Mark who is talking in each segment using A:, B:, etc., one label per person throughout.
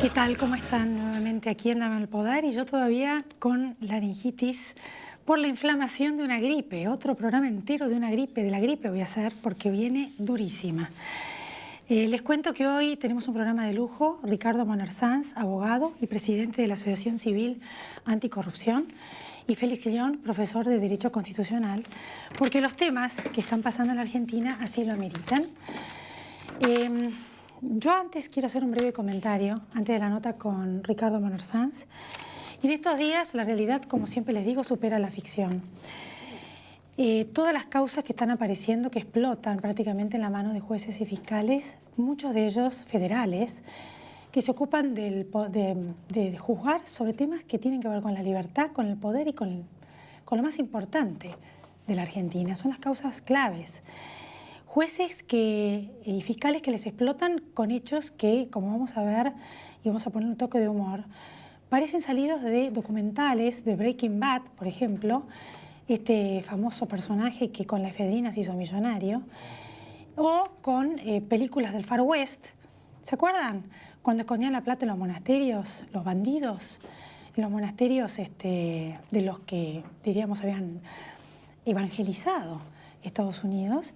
A: ¿Qué tal? ¿Cómo están? Nuevamente aquí en Dame el Poder y yo todavía con laringitis por la inflamación de una gripe. Otro programa entero de la gripe voy a hacer porque viene durísima. Les cuento que hoy tenemos un programa de lujo. Ricardo Moner Sanz, abogado y presidente de la Asociación Civil Anticorrupción, y Félix Guillón, profesor de Derecho Constitucional, porque los temas que están pasando en la Argentina así lo ameritan. Yo antes quiero hacer un breve comentario, antes de la nota con Ricardo Moner Sanz. Y en estos días la realidad, como siempre les digo, supera la ficción. Todas las causas que están apareciendo, que explotan prácticamente en la mano de jueces y fiscales, muchos de ellos federales, que se ocupan de juzgar sobre temas que tienen que ver con la libertad, con el poder y con lo más importante de la Argentina. Son las causas claves. Jueces y fiscales que les explotan con hechos que, como vamos a ver, y vamos a poner un toque de humor, parecen salidos de documentales de Breaking Bad, por ejemplo, este famoso personaje que con la efedrina se hizo millonario, o con películas del Far West. ¿Se acuerdan? Cuando escondían la plata en los monasterios, los bandidos, en los monasterios de los que, diríamos, habían evangelizado Estados Unidos,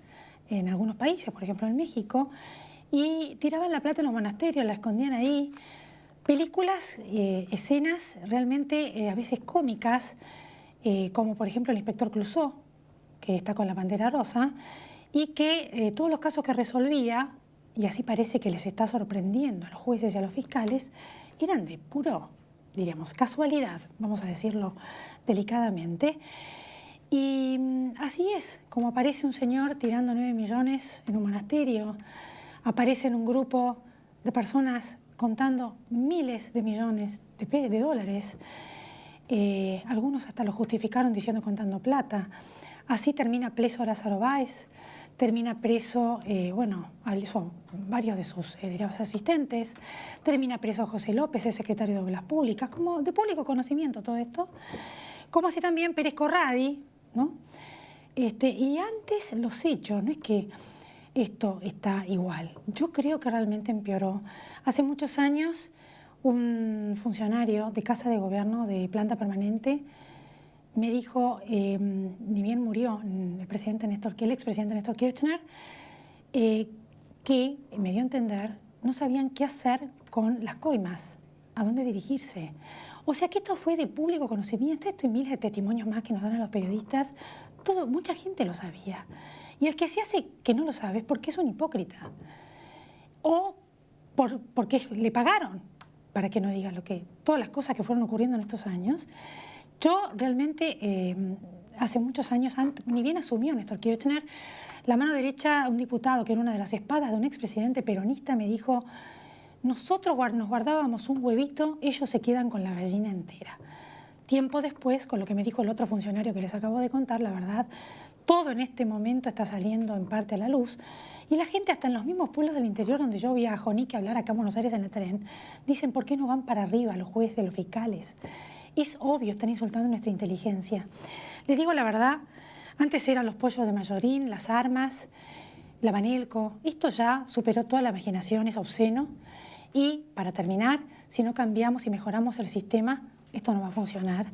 A: en algunos países, por ejemplo en México, y tiraban la plata en los monasterios, la escondían ahí. Películas, escenas realmente a veces cómicas, como por ejemplo el inspector Clouseau, que está con la bandera rosa, y que todos los casos que resolvía, y así parece que les está sorprendiendo a los jueces y a los fiscales, eran de puro, diríamos, casualidad, vamos a decirlo delicadamente. Y así es, como aparece un señor tirando 9 millones en un monasterio, aparece en un grupo de personas contando miles de millones de dólares, algunos hasta lo justificaron diciendo contando plata. Así termina preso Lázaro Báez, termina preso, varios de sus asistentes, termina preso José López, el secretario de Obras Públicas, como de público conocimiento todo esto, como así también Pérez Corradi, ¿no? Y antes los hechos, no es que esto está igual. Yo creo que realmente empeoró. Hace muchos años un funcionario de Casa de Gobierno de planta permanente me dijo, ni bien murió el expresidente Néstor Kirchner, que me dio a entender, no sabían qué hacer con las coimas, a dónde dirigirse. O sea que esto fue de público conocimiento, esto y miles de testimonios más que nos dan a los periodistas, mucha gente lo sabía. Y el que se hace que no lo sabe es porque es un hipócrita. O porque le pagaron para que no diga todas las cosas que fueron ocurriendo en estos años. Yo realmente, hace muchos años, ni bien asumió Néstor Kirchner, la mano derecha, un diputado que era una de las espadas de un expresidente peronista, me dijo: nosotros nos guardábamos un huevito, ellos se quedan con la gallina entera. Tiempo después, con lo que me dijo el otro funcionario que les acabo de contar, la verdad, todo en este momento está saliendo en parte a la luz. Y la gente, hasta en los mismos pueblos del interior donde yo viajo, ni que hablar acá en Buenos Aires en el tren, dicen: ¿por qué no van para arriba los jueces, los fiscales? Es obvio, están insultando nuestra inteligencia. Les digo la verdad, antes eran los pollos de Mayorín, las armas, la Banelco. Esto ya superó toda la imaginación, es obsceno. Y para terminar, si no cambiamos y mejoramos el sistema, esto no va a funcionar.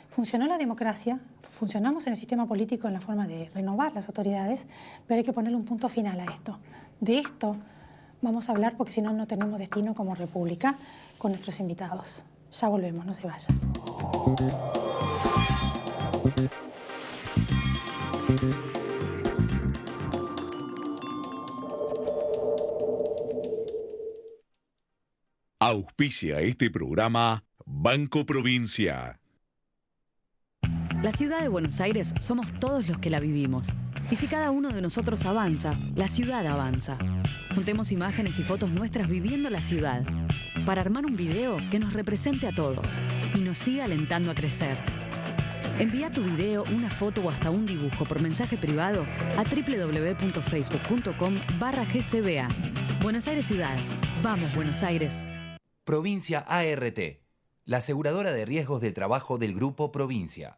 A: Funcionó la democracia, funcionamos en el sistema político en la forma de renovar las autoridades, pero hay que ponerle un punto final a esto. De esto vamos a hablar porque si no, no tenemos destino como república con nuestros invitados. Ya volvemos, no se vayan.
B: Auspicia este programa Banco Provincia.
C: La ciudad de Buenos Aires somos todos los que la vivimos. Y si cada uno de nosotros avanza, la ciudad avanza. Juntemos imágenes y fotos nuestras viviendo la ciudad, para armar un video que nos represente a todos y nos siga alentando a crecer. Envía tu video, una foto o hasta un dibujo por mensaje privado a www.facebook.com/GCBA. Buenos Aires Ciudad. Vamos, Buenos Aires.
D: Provincia ART, la aseguradora de riesgos del trabajo del Grupo Provincia.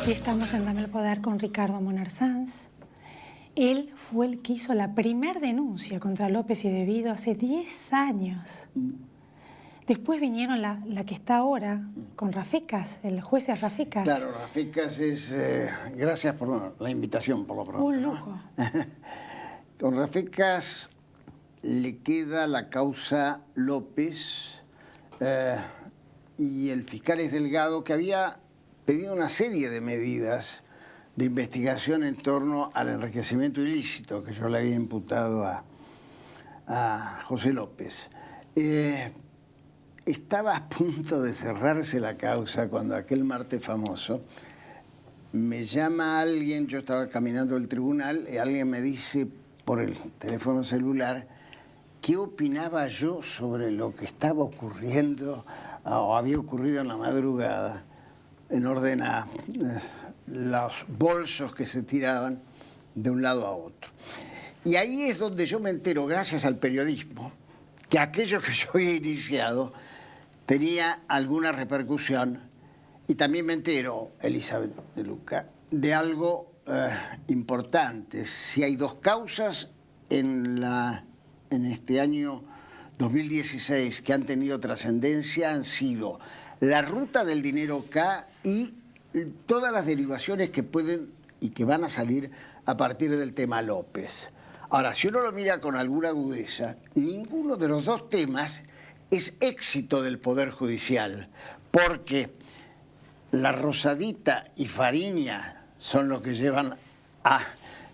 A: Aquí estamos en Dame el Poder con Ricardo Moner Sanz. Él fue el que hizo la primer denuncia contra López y De Vido hace 10 años. Después vinieron la que está ahora con Rafecas, el juez es Rafecas.
E: Claro, Rafecas es... gracias por la invitación, por lo pronto.
A: Un lujo.
E: Con Rafecas le queda la causa López y el fiscal es Delgado, que había pedido una serie de medidas de investigación en torno al enriquecimiento ilícito que yo le había imputado a José López. Estaba a punto de cerrarse la causa cuando aquel martes famoso me llama alguien, yo estaba caminando al tribunal, y alguien me dice por el teléfono celular qué opinaba yo sobre lo que estaba ocurriendo o había ocurrido en la madrugada en orden a los bolsos que se tiraban de un lado a otro. Y ahí es donde yo me entero, gracias al periodismo, que aquello que yo había iniciado tenía alguna repercusión, y también me entero, Elizabeth de Luca, de algo importante. Si hay dos causas en este año 2016 que han tenido trascendencia, han sido la ruta del dinero K y todas las derivaciones que pueden y que van a salir a partir del tema López. Ahora, si uno lo mira con alguna agudeza, ninguno de los dos temas es éxito del Poder Judicial, porque la Rosadita y Fariña son los que llevan a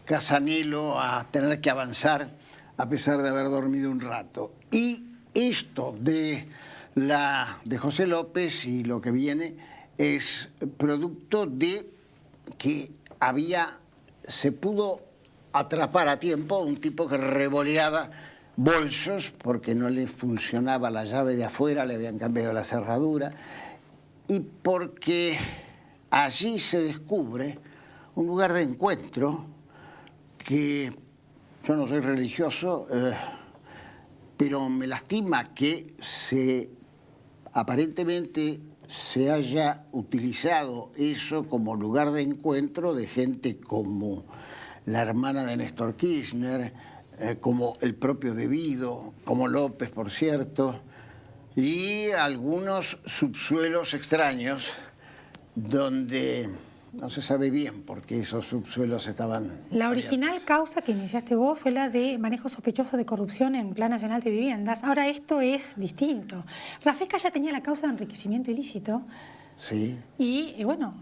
E: Casanelo a tener que avanzar a pesar de haber dormido un rato. Y esto de José López y lo que viene es producto de que se pudo atrapar a tiempo un tipo que revoleaba bolsos porque no le funcionaba la llave de afuera, le habían cambiado la cerradura, y porque allí se descubre un lugar de encuentro que yo no soy religioso, pero me lastima que aparentemente se haya utilizado eso como lugar de encuentro de gente como la hermana de Néstor Kirchner, como el propio De Vido, como López, por cierto, y algunos subsuelos extraños donde no se sabe bien por qué esos subsuelos estaban
A: La original
E: abiertos.
A: causa que iniciaste vos fue la de manejo sospechoso de corrupción en Plan Nacional de Viviendas. Ahora esto es distinto. Rafecas ya tenía la causa de enriquecimiento ilícito.
E: Sí.
A: Y bueno,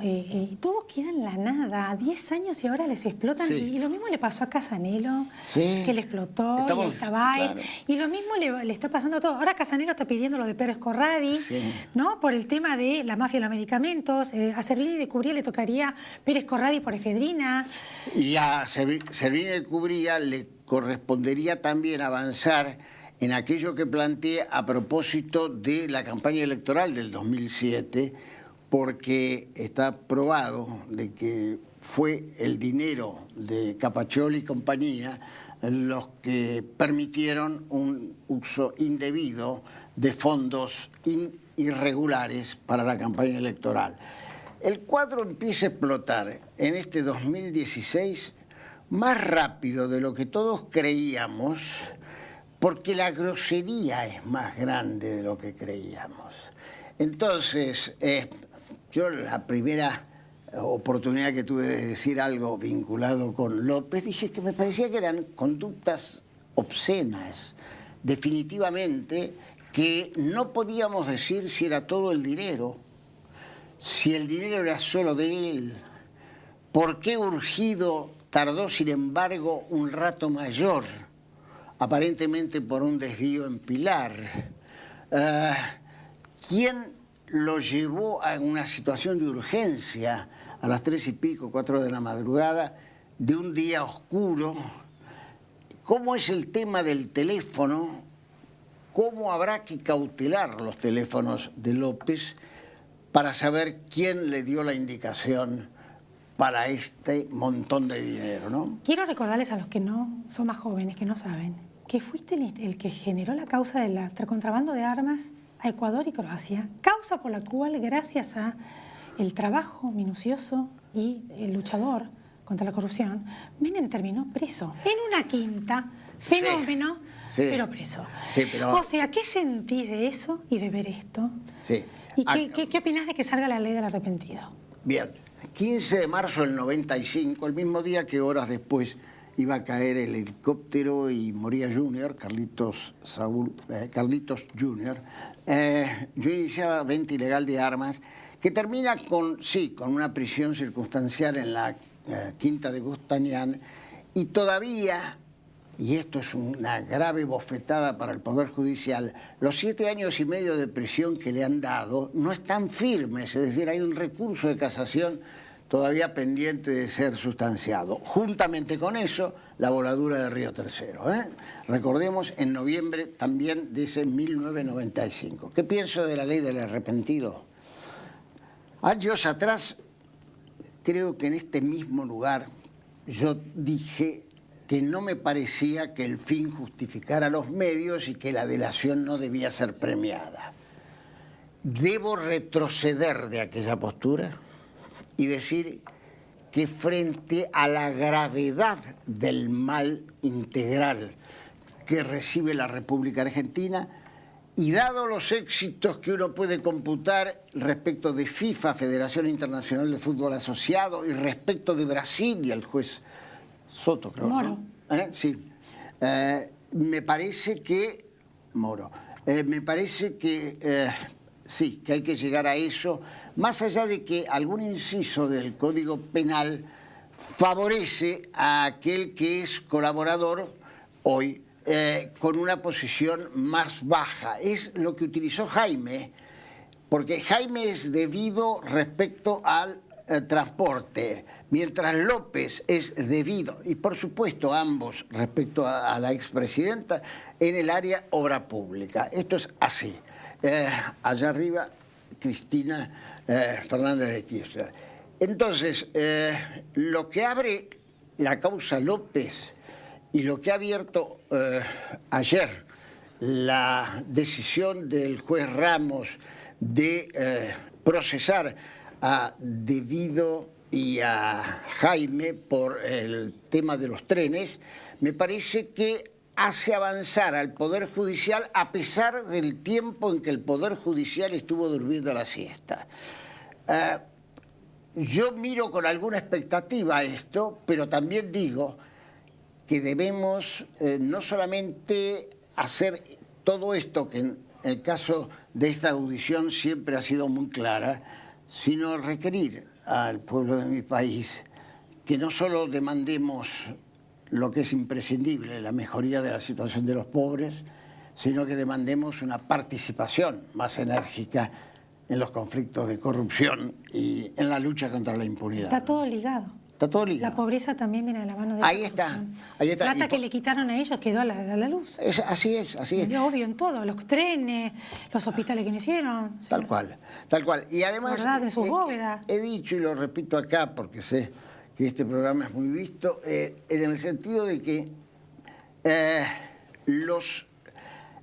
A: todo queda en la nada, 10 años y ahora les explotan.
E: Sí.
A: Y lo mismo le pasó a Casanelo,
E: Sí.
A: que le explotó, y a Tabáez,
E: claro.
A: y lo mismo le está pasando a todo. Ahora Casanelo está pidiendo lo de Pérez Corradi,
E: Sí.
A: ¿no? Por el tema de la mafia de los medicamentos. A Servini de Cubría le tocaría Pérez Corradi por efedrina.
E: Y a Servini de Cubría le correspondería también avanzar en aquello que planteé a propósito de la campaña electoral del 2007, porque está probado de que fue el dinero de Capaccioli y compañía los que permitieron un uso indebido de fondos irregulares para la campaña electoral. El cuadro empieza a explotar en este 2016 más rápido de lo que todos creíamos, porque la grosería es más grande de lo que creíamos. Entonces, yo la primera oportunidad que tuve de decir algo vinculado con López, dije que me parecía que eran conductas obscenas, definitivamente, que no podíamos decir si era todo el dinero, si el dinero era solo de él, por qué Urgido tardó, sin embargo, un rato mayor, aparentemente por un desvío en Pilar. ¿Quién lo llevó a una situación de urgencia a las 3 y pico, 4 de la madrugada, de un día oscuro? ¿Cómo es el tema del teléfono? ¿Cómo habrá que cautelar los teléfonos de López para saber quién le dio la indicación para este montón de dinero, ¿no?
A: Quiero recordarles a los que no son más jóvenes, que no saben, que fuiste el que generó la causa del contrabando de armas a Ecuador y Croacia, causa por la cual, gracias a el trabajo minucioso y el luchador contra la corrupción, Menem terminó preso en una quinta, fenómeno,
E: Sí.
A: pero preso.
E: Sí, pero...
A: O sea, ¿qué sentís de eso y de ver esto?
E: Sí.
A: ¿Y qué opinás de que salga la ley del arrepentido?
E: Bien, 15 de marzo del 95, el mismo día que horas después iba a caer el helicóptero y moría Junior, Carlitos Junior, yo iniciaba venta ilegal de armas, que termina con una prisión circunstancial en la quinta de Gustañán, y todavía, y esto es una grave bofetada para el Poder Judicial, los 7 años y medio de prisión que le han dado no están firmes, es decir, hay un recurso de casación todavía pendiente de ser sustanciado. Juntamente con eso, la voladura de Río Tercero. Recordemos, en noviembre también de ese 1995. ¿Qué pienso de la ley del arrepentido? Años atrás, creo que en este mismo lugar, yo dije que no me parecía que el fin justificara los medios y que la delación no debía ser premiada. ¿Debo retroceder de aquella postura y decir que frente a la gravedad del mal integral que recibe la República Argentina, y dado los éxitos que uno puede computar respecto de FIFA, Federación Internacional de Fútbol Asociado, y respecto de Brasil y el juez Soto, creo,
A: Moro.
E: ¿no? Sí. Me parece que... Moro. Me parece que... sí, que hay que llegar a eso, más allá de que algún inciso del Código Penal favorece a aquel que es colaborador hoy con una posición más baja. Es lo que utilizó Jaime, porque Jaime es debido respecto al transporte, mientras López es debido, y por supuesto ambos respecto a la expresidenta, en el área obra pública. Esto es así. Allá arriba, Cristina Fernández de Kirchner. Entonces, lo que abre la causa López y lo que ha abierto ayer la decisión del juez Ramos de procesar a Devido y a Jaime por el tema de los trenes, me parece que hace avanzar al Poder Judicial a pesar del tiempo en que el Poder Judicial estuvo durmiendo la siesta. Yo miro con alguna expectativa esto, pero también digo que debemos no solamente hacer todo esto, que en el caso de esta audición siempre ha sido muy clara, sino requerir al pueblo de mi país que no solo demandemos lo que es imprescindible, la mejoría de la situación de los pobres, sino que demandemos una participación más enérgica en los conflictos de corrupción y en la lucha contra la impunidad.
A: Está todo ligado.
E: Está todo ligado.
A: La pobreza también viene de la mano de
E: Ahí
A: la
E: está,
A: corrupción.
E: ahí está.
A: Plata que le quitaron a ellos quedó a la luz.
E: Así es, así es.
A: Es obvio en todo, los trenes, los hospitales que no hicieron.
E: Tal cual, tal cual. Y además,
A: ¿Verdad? En sus bóvedas.
E: he dicho y lo repito acá porque sé que este programa es muy visto, en el sentido de que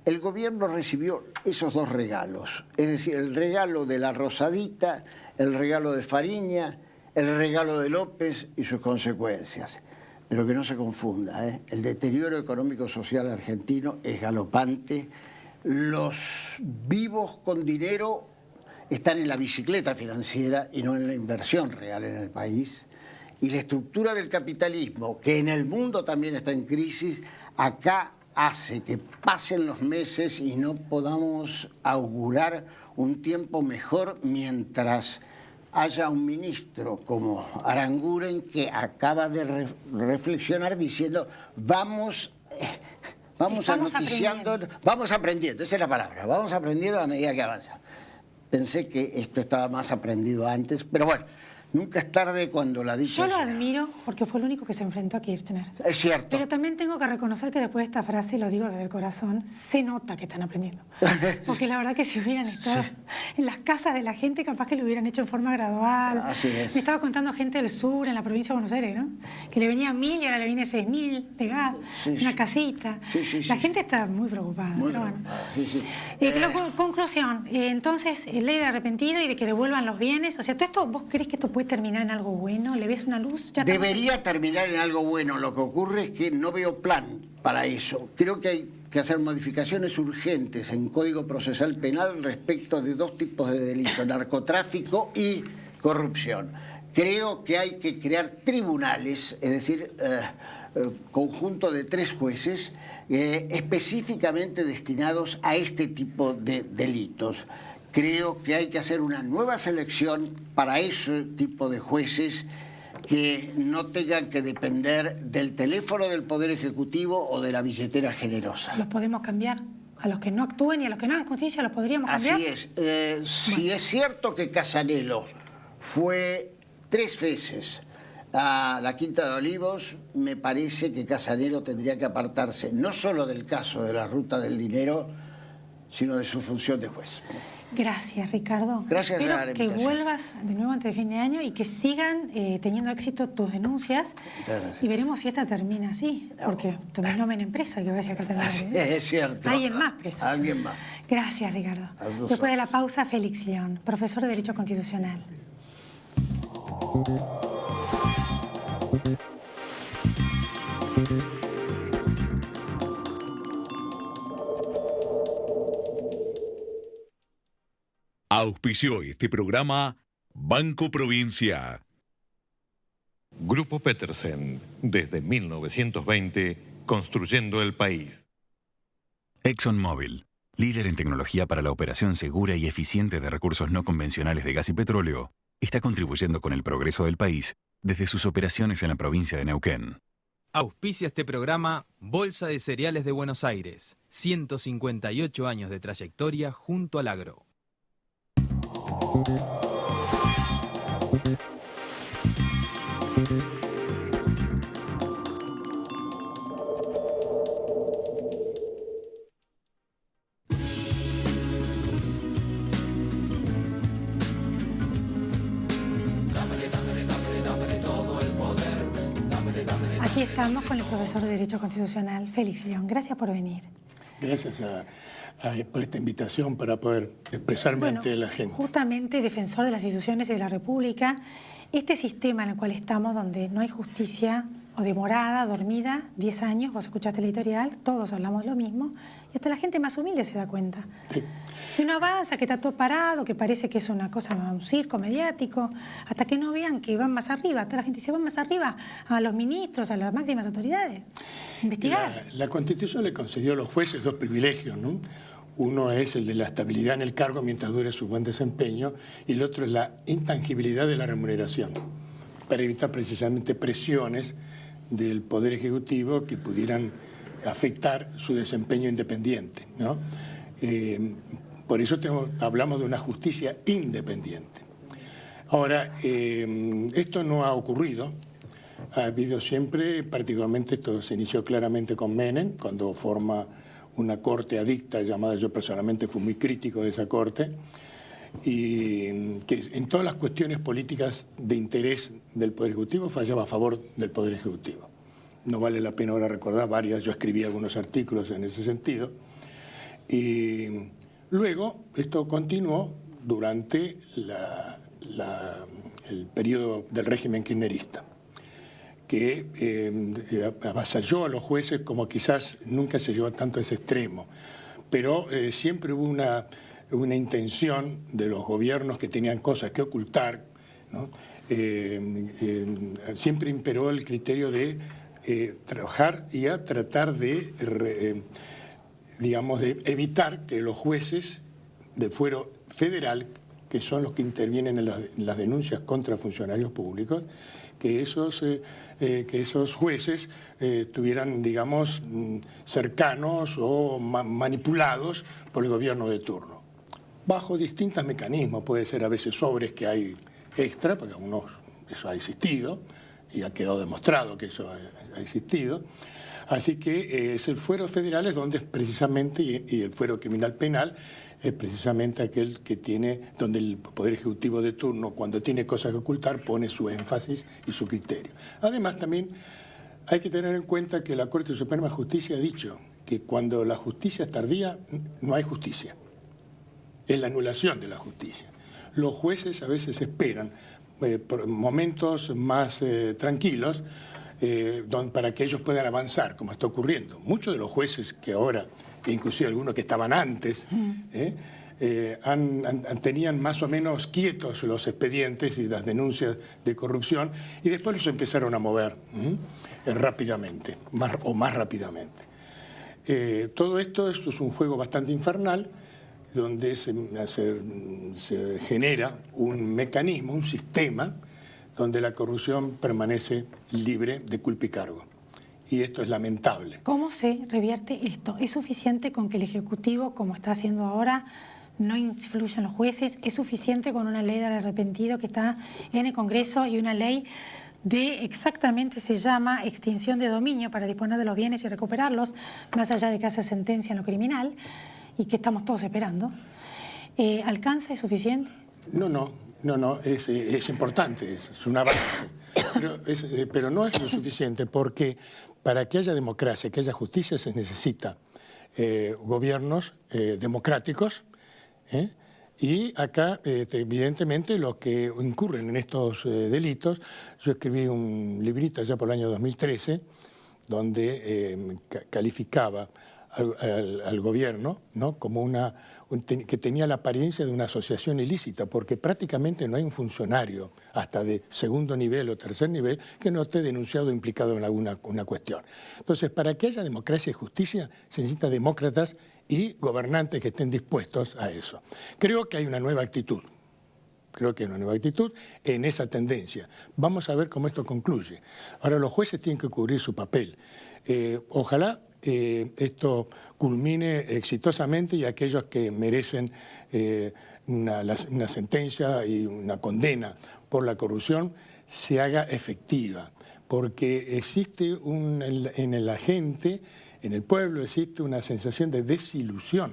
E: el gobierno recibió esos dos regalos, es decir, el regalo de la Rosadita, el regalo de Fariña, el regalo de López y sus consecuencias. Pero que no se confunda, el deterioro económico-social argentino es galopante, los vivos con dinero están en la bicicleta financiera y no en la inversión real en el país, y la estructura del capitalismo, que en el mundo también está en crisis, acá hace que pasen los meses y no podamos augurar un tiempo mejor mientras haya un ministro como Aranguren que acaba de reflexionar diciendo vamos anoticiando, vamos aprendiendo, esa es la palabra, vamos aprendiendo a medida que avanza. Pensé que esto estaba más aprendido antes, pero bueno, Nunca es tarde cuando la dicha
A: Yo lo
E: llega.
A: admiro porque fue el único que se enfrentó a Kirchner.
E: Es cierto.
A: Pero también tengo que reconocer que después de esta frase, lo digo desde el corazón, se nota que están aprendiendo. Porque la verdad que si hubieran estado en las casas de la gente, capaz que lo hubieran hecho en forma gradual.
E: Así es.
A: Me estaba contando gente del sur, en la provincia de Buenos Aires, ¿no? Que le venía 1.000 y ahora le viene 6.000 de gas,
E: Sí,
A: una
E: sí.
A: casita.
E: Sí,
A: La gente está muy preocupada.
E: Muy
A: pero bueno.
E: preocupada, sí, sí.
A: Conclusión, entonces, ley del arrepentido y de que devuelvan los bienes. O sea, ¿todo esto, vos crees que esto puede terminar en algo bueno? ¿Le ves una luz? Ya
E: Debería terminar en algo bueno. Lo que ocurre es que no veo plan para eso. Creo que hay que hacer modificaciones urgentes en Código Procesal Penal respecto de dos tipos de delitos, narcotráfico y corrupción. Creo que hay que crear tribunales, es decir, conjunto de 3 jueces específicamente destinados a este tipo de delitos. Creo que hay que hacer una nueva selección para ese tipo de jueces que no tengan que depender del teléfono del Poder Ejecutivo o de la billetera generosa.
A: los podemos cambiar. A los que no actúen y a los que no hagan justicia los podríamos cambiar.
E: Así es. Si es cierto que Casanelo fue 3 veces a la Quinta de Olivos, me parece que Casanelo tendría que apartarse no solo del caso de la ruta del dinero, sino de su función de juez.
A: Gracias, Ricardo.
E: Gracias
A: Espero
E: a la
A: que
E: invitación.
A: vuelvas de nuevo antes de fin de año y que sigan teniendo éxito tus denuncias.
E: Muchas gracias.
A: Y veremos si esta termina así, porque terminó Menem preso, hay que ver si acá termina.
E: Así es cierto.
A: Alguien más preso.
E: Alguien más.
A: Gracias, Ricardo.
E: A tus
A: Después de la
E: órdenes.
A: pausa, Félix León, profesor de Derecho Constitucional.
B: Auspició este programa Banco Provincia.
F: Grupo Petersen, desde 1920, construyendo el país.
G: ExxonMobil, líder en tecnología para la operación segura y eficiente de recursos no convencionales de gas y petróleo, está contribuyendo con el progreso del país desde sus operaciones en la provincia de Neuquén.
H: Auspicia este programa Bolsa de Cereales de Buenos Aires. 158 años de trayectoria junto al agro.
A: Aquí estamos con el profesor de Derecho Constitucional, Félix León. Gracias por venir.
I: Gracias por esta invitación para poder expresarme ante la gente.
A: Justamente defensor de las instituciones y de la República, este sistema en el cual estamos, donde no hay justicia o demorada, dormida, 10 años, vos escuchaste el editorial, todos hablamos lo mismo, y hasta la gente más humilde se da cuenta.
I: Sí.
A: Que no avanza, que está todo parado, que parece que es una cosa, un circo mediático, hasta que no vean que van más arriba. Toda la gente dice, van más arriba a los ministros, a las máximas autoridades. Investigar.
I: La Constitución le concedió a los jueces 2 privilegios, ¿no? Uno es el de la estabilidad en el cargo mientras dure su buen desempeño y el otro es la intangibilidad de la remuneración, para evitar precisamente presiones del Poder Ejecutivo que pudieran afectar su desempeño independiente, ¿no? Por eso hablamos de una justicia independiente. Ahora, esto no ha ocurrido. Ha habido siempre, particularmente esto se inició claramente con Menem, cuando forma una corte adicta llamada, yo personalmente fui muy crítico de esa corte, y que en todas las cuestiones políticas de interés del Poder Ejecutivo fallaba a favor del Poder Ejecutivo. No vale la pena ahora recordar varias, yo escribí algunos artículos en ese sentido. Y luego esto continuó durante el periodo del régimen kirchnerista, que avasalló a los jueces como quizás nunca se llevó tanto a ese extremo. Pero siempre hubo una intención de los gobiernos que tenían cosas que ocultar, ¿no? Siempre imperó el criterio de trabajar y a tratar de, digamos, de evitar que los jueces del fuero federal, que son los que intervienen en las denuncias contra funcionarios públicos, que esos jueces estuvieran, digamos, cercanos o manipulados por el gobierno de turno. Bajo distintos mecanismos, puede ser a veces sobres que hay extra, porque algunos eso ha existido y ha quedado demostrado que eso ha existido. Así que es el fuero federal es donde es precisamente, y el fuero criminal penal es precisamente aquel que tiene, donde el Poder Ejecutivo de turno, cuando tiene cosas que ocultar, pone su énfasis y su criterio. Además, también hay que tener en cuenta que la Corte Suprema de Justicia ha dicho que cuando la justicia es tardía, no hay justicia. Es la anulación de la justicia. Los jueces a veces esperan por momentos más tranquilos, para que ellos puedan avanzar, como está ocurriendo. Muchos de los jueces que ahora, inclusive algunos que estaban antes, tenían más o menos quietos los expedientes y las denuncias de corrupción y después los empezaron a mover rápidamente, más rápidamente. Todo esto es un juego bastante infernal, donde se genera un mecanismo, un sistema, donde la corrupción permanece libre de culpa y cargo. Y esto es lamentable.
A: ¿Cómo se revierte esto? ¿Es suficiente con que el Ejecutivo, como está haciendo ahora, no influya en los jueces? ¿Es suficiente con una ley del arrepentido que está en el Congreso y una ley de, exactamente se llama, extinción de dominio para disponer de los bienes y recuperarlos, más allá de que hace sentencia en lo criminal, y que estamos todos esperando? ¿Alcanza? ¿Es suficiente?
I: No, es importante, es un avance, pero no es lo suficiente, porque para que haya democracia, que haya justicia, se necesita gobiernos democráticos, y acá, evidentemente, los que incurren en estos delitos, yo escribí un librito allá por el año 2013, donde calificaba al gobierno, ¿no?, como que tenía la apariencia de una asociación ilícita, porque prácticamente no hay un funcionario, hasta de segundo nivel o tercer nivel, que no esté denunciado o implicado en alguna cuestión. Entonces, para que haya democracia y justicia, se necesita demócratas y gobernantes que estén dispuestos a eso. Creo que hay una nueva actitud. En esa tendencia. Vamos a ver cómo esto concluye. Ahora, los jueces tienen que cubrir su papel. Ojalá esto culmine exitosamente y aquellos que merecen una sentencia y una condena por la corrupción se haga efectiva, porque existe en la gente, en el pueblo, existe una sensación de desilusión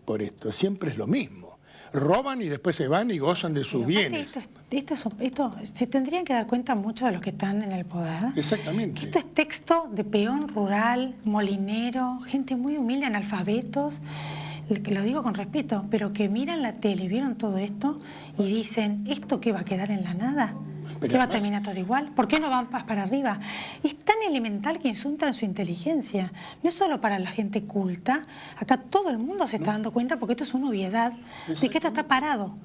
I: por esto. Siempre es lo mismo. Roban y después se van y gozan de sus bienes.
A: Esto se tendrían que dar cuenta muchos de los que están en el poder.
I: Exactamente.
A: Que esto es texto de peón rural, molinero, gente muy humilde, analfabetos, que lo digo con respeto, pero que miran la tele, vieron todo esto y dicen, ¿esto qué va a quedar en la nada? ¿Qué va a terminar todo igual? ¿Por qué no van para arriba? Es tan elemental que insultan su inteligencia. No es solo para la gente culta. Acá todo el mundo se está dando cuenta, porque esto es una obviedad, de que esto está parado.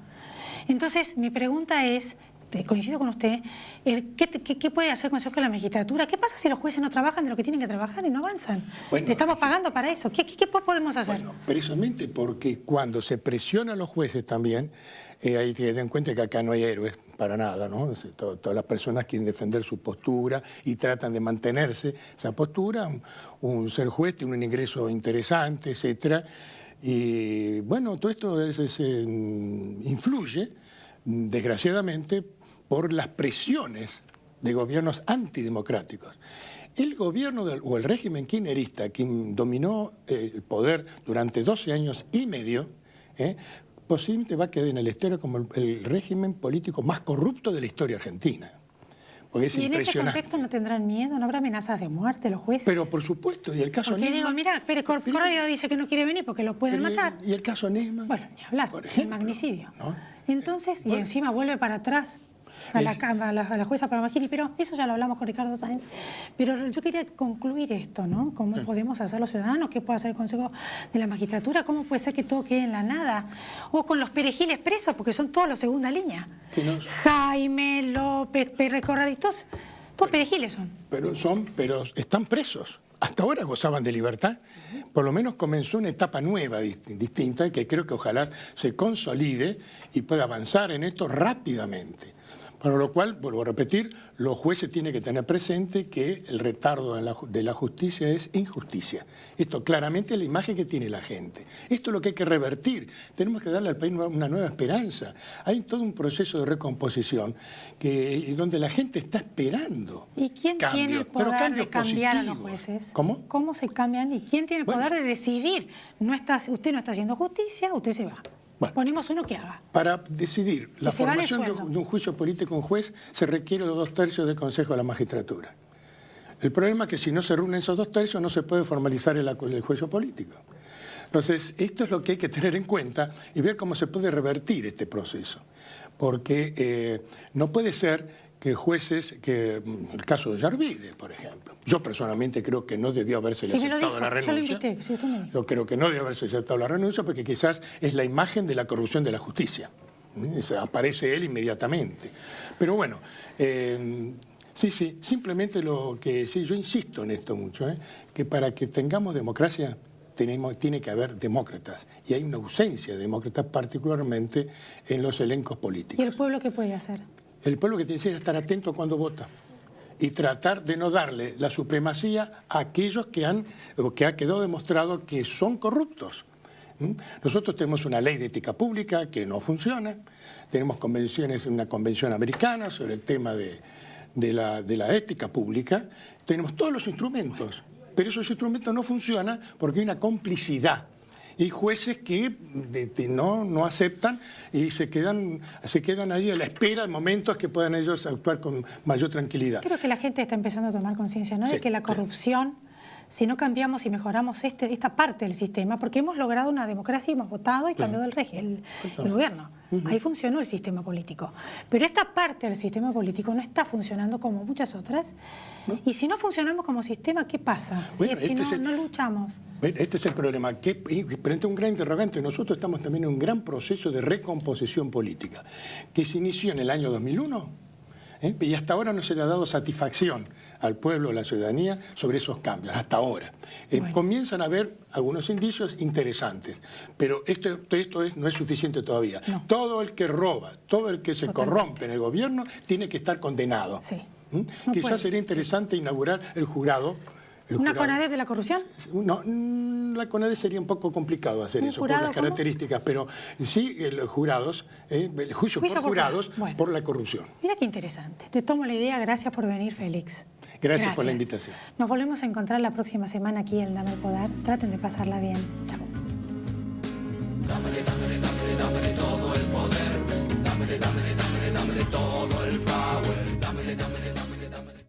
A: Entonces, mi pregunta es, coincido con usted, ¿qué puede hacer el Consejo de la Magistratura? ¿Qué pasa si los jueces no trabajan de lo que tienen que trabajar y no avanzan?
I: Bueno,
A: le estamos pagando para eso. ¿Qué podemos hacer?
I: Bueno, precisamente porque cuando se presiona a los jueces también, hay que tener en cuenta que acá no hay héroes para nada, ¿no? Todas las personas quieren defender su postura y tratan de mantenerse esa postura. Un ser juez tiene un ingreso interesante, etcétera. Y bueno, todo esto influye, desgraciadamente, por las presiones de gobiernos antidemocráticos. El gobierno o el régimen kirchnerista, quien dominó el poder durante 12 años y medio, posiblemente va a quedar en el historia como el régimen político más corrupto de la historia argentina. Porque es impresionante.
A: ¿Y en ese contexto no tendrán miedo? ¿No habrá amenazas de muerte los jueces?
I: Pero por supuesto, y el caso
A: Porque
I: Nisman...
A: digo, mira, Pérez Corrado dice que no quiere venir porque lo pueden matar.
I: ¿Y el caso Nisman?
A: Bueno, ni hablar,
I: por ejemplo,
A: el magnicidio.
I: ¿no?
A: Entonces, y encima vuelve para atrás a la jueza Palmagini, pero eso ya lo hablamos con Ricardo Sáenz. Pero yo quería concluir esto, ¿no? ¿Cómo podemos hacer los ciudadanos? ¿Qué puede hacer el Consejo de la Magistratura? ¿Cómo puede ser que todo quede en la nada? O con los perejiles presos, porque son todos los segunda línea. Jaime, López, Pérez Corrado, todos perejiles son. Pero
I: están presos. Hasta ahora gozaban de libertad. Sí. Por lo menos comenzó una etapa nueva, distinta, que creo que ojalá se consolide y pueda avanzar en esto rápidamente. Para lo cual, vuelvo a repetir, los jueces tienen que tener presente que el retardo de la justicia es injusticia. Esto claramente es la imagen que tiene la gente. Esto es lo que hay que revertir. Tenemos que darle al país una nueva esperanza. Hay todo un proceso de recomposición donde la gente está esperando.
A: ¿Y quién tiene el poder de cambiar a los jueces?
I: ¿Cómo?
A: ¿Cómo se cambian? ¿Y quién tiene el poder de decidir? Usted no está haciendo justicia, usted se va. Bueno, ponemos uno que haga.
I: Para decidir la formación de un juicio político en juez se requiere los 2/3 del Consejo de la Magistratura. El problema es que si no se reúnen esos 2/3 no se puede formalizar el juicio político. Entonces, esto es lo que hay que tener en cuenta y ver cómo se puede revertir este proceso. Porque no puede ser que jueces, el caso de Yarvide, por ejemplo. Yo personalmente creo que no debió haberse aceptado la renuncia. Yo creo que no debió haberse aceptado la renuncia porque quizás es la imagen de la corrupción de la justicia. Aparece él inmediatamente. Pero bueno, sí, simplemente yo insisto en esto mucho, que para que tengamos democracia tiene que haber demócratas. Y hay una ausencia de demócratas, particularmente en los elencos políticos.
A: ¿Y el pueblo qué puede hacer?
I: El pueblo que tiene que estar atento cuando vota y tratar de no darle la supremacía a aquellos que ha quedado demostrado que son corruptos. Nosotros tenemos una ley de ética pública que no funciona, tenemos una convención americana sobre el tema de la ética pública, tenemos todos los instrumentos, pero esos instrumentos no funcionan porque hay una complicidad. Y jueces que no aceptan y se quedan ahí a la espera de momentos que puedan ellos actuar con mayor tranquilidad.
A: Creo que la gente está empezando a tomar conciencia, ¿no?
I: Sí,
A: de que la corrupción, si no cambiamos y mejoramos esta parte del sistema, porque hemos logrado una democracia y hemos votado y cambiado el gobierno. Ahí funcionó el sistema político. Pero esta parte del sistema político no está funcionando como muchas otras. Y si no funcionamos como sistema, ¿qué pasa?
I: Bueno,
A: si no luchamos.
I: Este es el problema. Frente a un gran interrogante, nosotros estamos también en un gran proceso de recomposición política, que se inició en el año 2001, y hasta ahora no se le ha dado satisfacción al pueblo, a la ciudadanía, sobre esos cambios, hasta ahora. Comienzan a haber algunos indicios interesantes, pero esto no es suficiente todavía. No. Todo el que roba, todo el que se corrompe en el gobierno, tiene que estar condenado. Sí. Quizás sería interesante inaugurar el jurado.
A: ¿Una CONADEP de la corrupción?
I: No, la CONADEP sería un poco complicado hacer eso por las características, pero sí los jurados, el juicio por jurados por la corrupción.
A: Mira qué interesante. Te tomo la idea. Gracias por venir, Félix.
I: Gracias por la invitación.
A: Nos volvemos a encontrar la próxima semana aquí en Dame el Poder. Traten de pasarla bien. Chao.